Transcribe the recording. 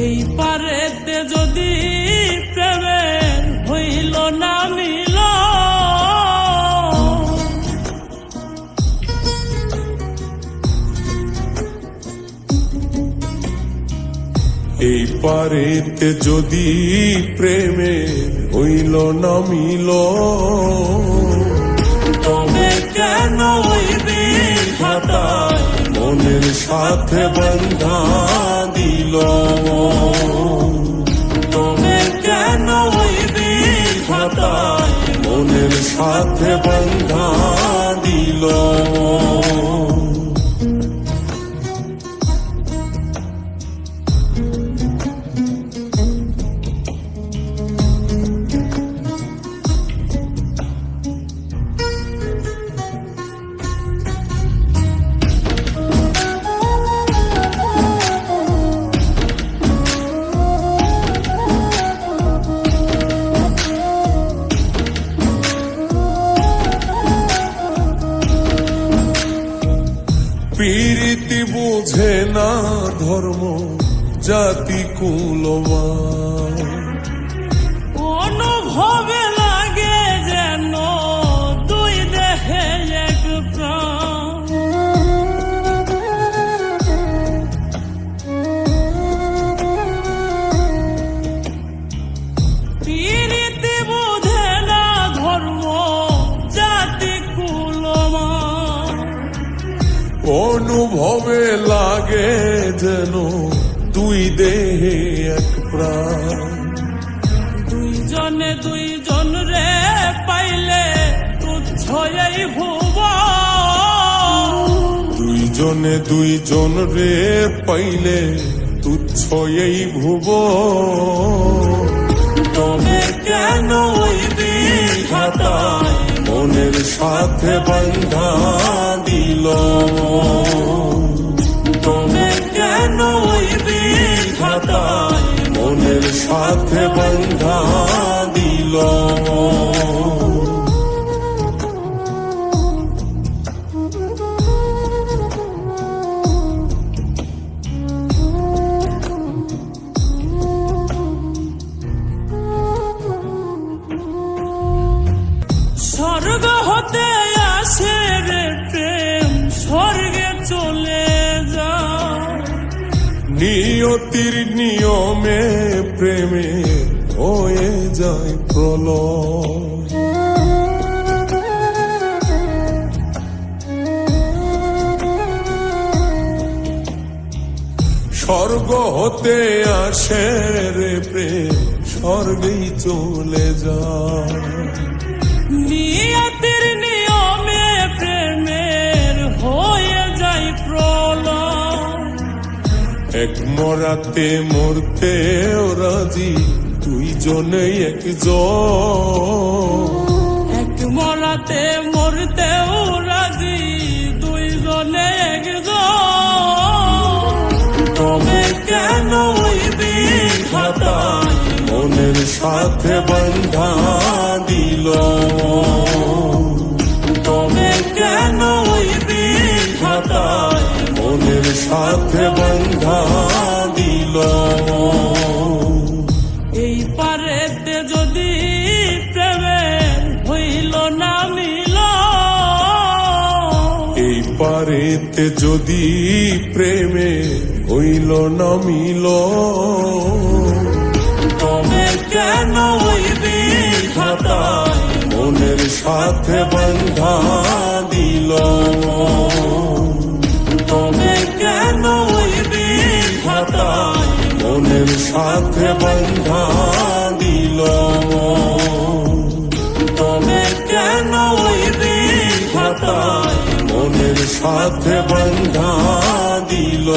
এই পারেতে যদি প্রেমের হইল না মিল, এই পারেতে যদি প্রেমের হইল না মিল, তবে কেন ওই বিধাতায় মনের সাথে বন্ধা দিল, তবে কেন ওই বিধাতায় মনের সাথে বন্ধা দিল। প্রীতি বুঝে না ধর্ম জাতি কুলমান, অনুভবে লাগে যেন দুই দেহে এক প্রাণ। প্রীতি বুঝে না ধর্ম জাতি কুলমান, অনুভবে লাগে যেন দুই দেহে এক প্রাণ। দুইজনে দুইজন রে পাইলে তুচ্ছ এই ভুব, দুইজনে দুইজন রে পাইলে তুচ্ছ এই ভুব, তবে কেন ওই বিধাতায় মনের সাথে বন্ধা দিল, তবে কেন ওই বিধাতায় মনের সাথে বন্ধা দিল। স্বর্গ হতে আসে রে প্রেম, স্বর্গে চলে যায়। নিয়তির নিয়মে প্রেমে হয়ে যায় প্রলয়, স্বর্গ হতে আসে রে প্রেম, স্বর্গেই চলে যায়। নিয়তির নিয়মে প্রেমের হয়ে যায় প্রলয়, এক মরাতে মরতে রাজি দুইজনে একজন, এক মরাতে মরতেও রাজি দুইজনে একজন, তবে কেন ওই বিধাতায় মনের সাথে বন্ধা দিল, তবে কেন ওই বিধাতায় মনের সাথে বন্ধা দিল। এই পারেতে যদি প্রেমের হইল না মিল, এই পারেতে যদি প্রেমে হইল না মিল, তবে কেন ওই বিধাতায় মনের সাথে বন্ধা দিল, তবে কেন ওই বিধাতায় মনের সাথে বন্ধা দিল, তবে কেন ওই বিধাতায় মনের সাথে বন্ধা দিল।